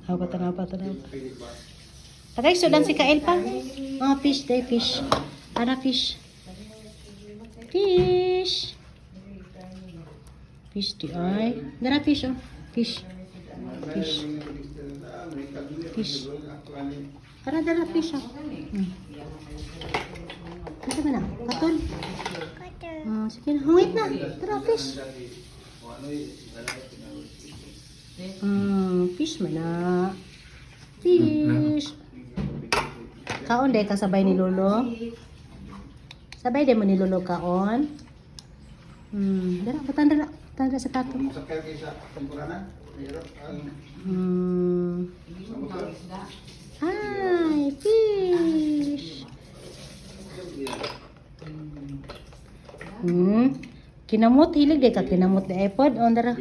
Tanaw pa. Tagay, sudan si Kael pa. Oh, fish, day, fish. Ana, fish. Fish. Fish, di ay. Dara, fish, oh. Fish. Dara, fish, oh. Ito ba na? Katol? Sige na, hungit na. Dara, fish. Fish man na. Fish. Kaon day kasabay ni Lolo. Sabay day mo ni Lolo kaon. Dara sa tato. Hi, fish. Kinamot hilig day ka kinamot di iPod on dara.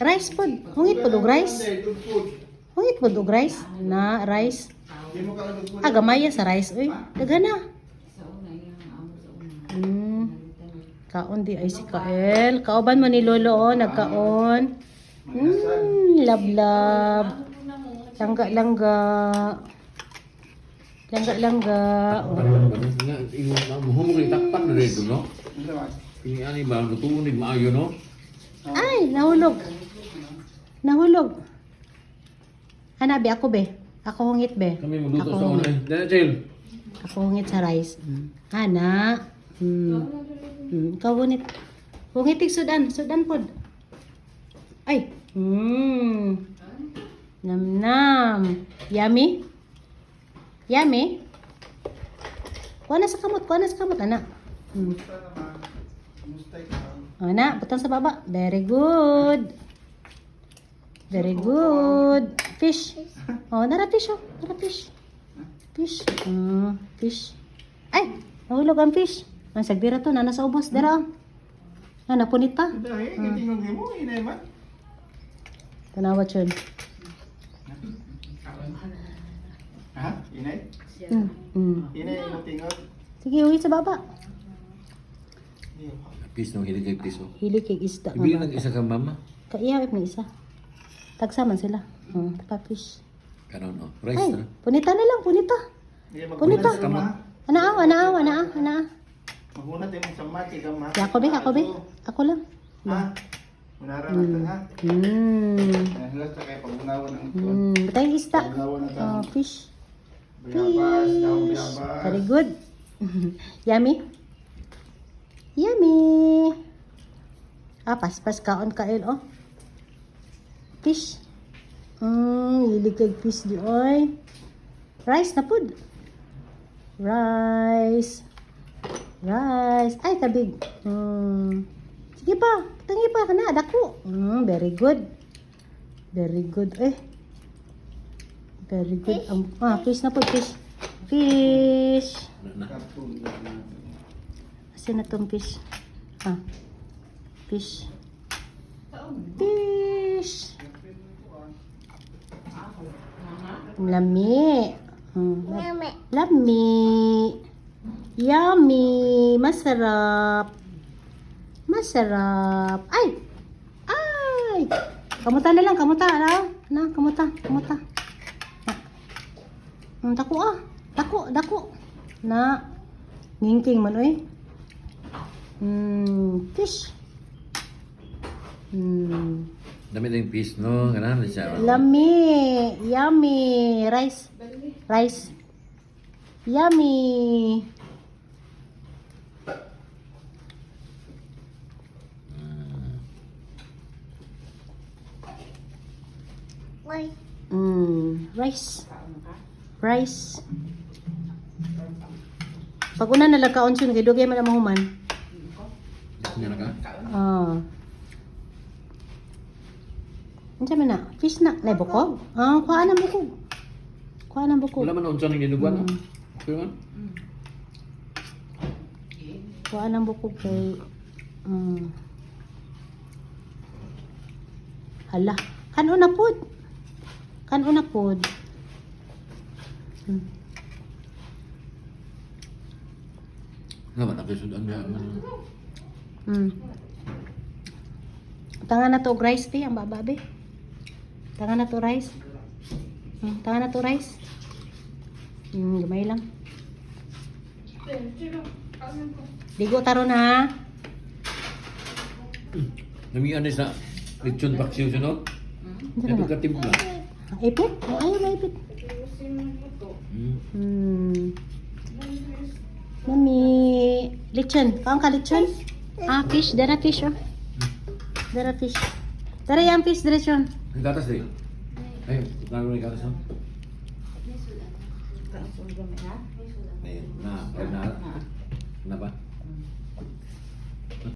Rice pod. Hungit pod og rice. Na rice. Gamaya sa rice oy. Dagana. Kaon di ay si Kael. Kauban mo ni Lolo oh, nagkaon. Lab. Langga. Ay, nahulog. Hanabi ako be. Ako hungit be. Kami magluto sa una. Dala, Jill. Ako hungit sa rice. Hana. Ikaw hungit. Hungitig sudan pod. Ay. Nam. Yummy. Kuha na sa kamot, anak. Anak, butang sa baba. Very good. Fish. Nara fish. Fish. Ay, nahulog ang fish. Ang sagdira to, nasa ubos. Dara. Napunit pa. Tanawat yun. Inay? Inay yung tingog. Sige, uwi sa baba. Piso, hilig kay piso. Hilig kay isda. Ibigyan ng isa kang mama. Kaiyawit na isa. Tagsaman sila. Fish. Kanon, no? Rice Ay, na. punita na lang, punita. Punita. Anaa. Magunat yung sa mati ka ma. Ako be. Ako lang. Ha? Munara natin ha? Halas na kayo pag-unawan ng ito. Batay isda. Pag-unawan na tayo. Fish. Bayabas, daong bayabas. Very good. Yummy. Paspas kaon Kael oh. Fish. Hilig kay fish di oy. Rice na pud. Rice. Ay, kabig. Sige pa. Tangi pa ka na. Dako. Very good. Very good. Fish na po. Fish. Asin na tong fish. Fish. Lami. Yummy. Masarap. Ay. Kamuta na lang. Kamuta. Dako. Na. Ngingking man oy. Fish. Dami na yung piece, no? Ganun na siya. Lami. Yummy. Rice. Yummy. Rice. Pag una nalang kaonsyon kay dugay man ang mahuman. Nga na ka? Unsa man na? Fish na. Nay bukog? Kuha ng bukog. Wala man na unsan ng ginuguan, no? Okay man? Kuha ng bukog kay... Hala. Kanon na pod. Naman, nakisudan niya. Tangan na to og rice be ang baba be. Tangan na to rice. Tangan na to rice. Gamay lang. Digo taron ha. Namiyan na sa lechon paksiw sunod. Ito katimpla. Ipit? Ayaw na ipit. Mami, lechon. Kaon ka lechon? Fish. Dara fish oh. Dara fish. Dara yung fish lechon. Ang gatas din. Ay, naroon yung gatas no? Ayun, na ba?